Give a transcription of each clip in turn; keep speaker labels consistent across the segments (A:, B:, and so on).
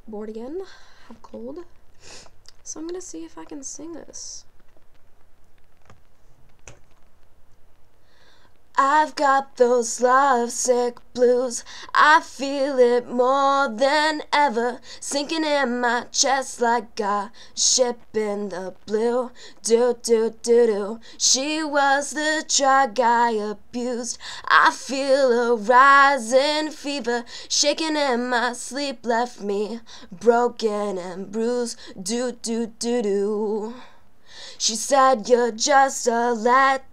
A: bored again, have a cold, so I'm gonna see if I can sing this. I've got those lovesick blues, I feel it more than ever, sinking in my chest like a ship in the blue. Do-do-do-do, she was the drug I abused. I feel a rising fever, shaking in my sleep, left me broken and bruised. Do-do-do-do. She said you're just a letdown,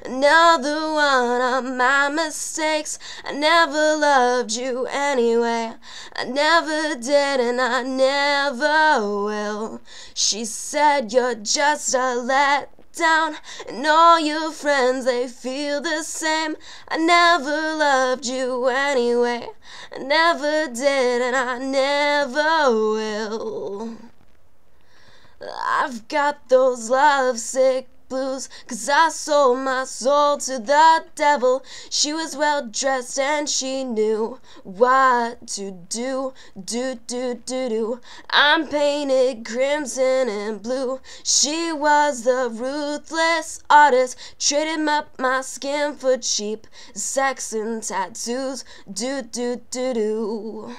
A: another one of my mistakes. I never loved you anyway, I never did and I never will. She said you're just a letdown, and all your friends, they feel the same. I never loved you anyway, I never did and I never will. I've got those lovesick blues, 'cause I sold my soul to the devil. She was well dressed and she knew what to do. Do-do-do-do. I'm painted crimson and blue. She was the ruthless artist, traded up my skin for cheap sex and tattoos. Do-do-do-do.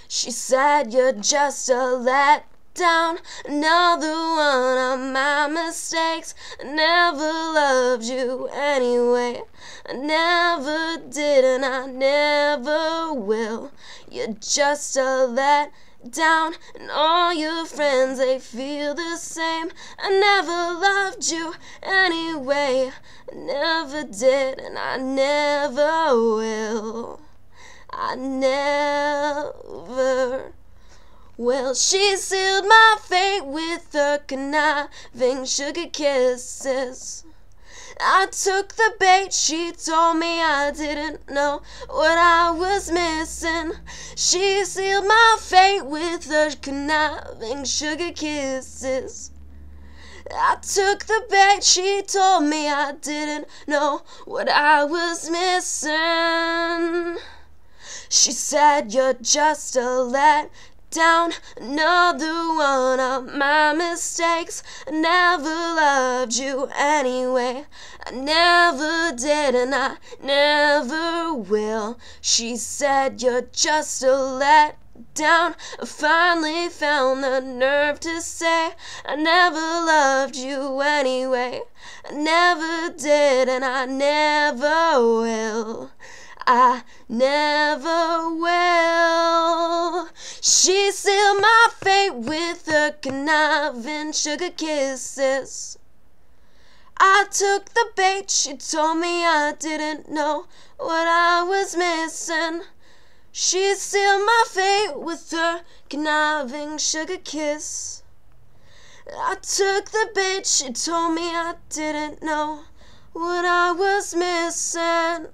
A: She said you're just a letdown, another one of my mistakes. I never loved you anyway, I never did and I never will. You're just a letdown, and all your friends, they feel the same. I never loved you anyway, I never did and I never will. I never. Well, she sealed my fate with her conniving sugar kisses. I took the bait, she told me I didn't know what I was missing. She sealed my fate with her conniving sugar kisses. I took the bait, she told me I didn't know what I was missing. She said you're just a letdown, another one of my mistakes. I never loved you anyway, I never did and I never will. She said you're just a letdown. I finally found the nerve to say I never loved you anyway, I never did and I never will. I never will. She sealed my fate with her conniving sugar kisses. I took the bait, she told me I didn't know what I was missing. She sealed my fate with her conniving sugar kiss. I took the bait, she told me I didn't know what I was missing.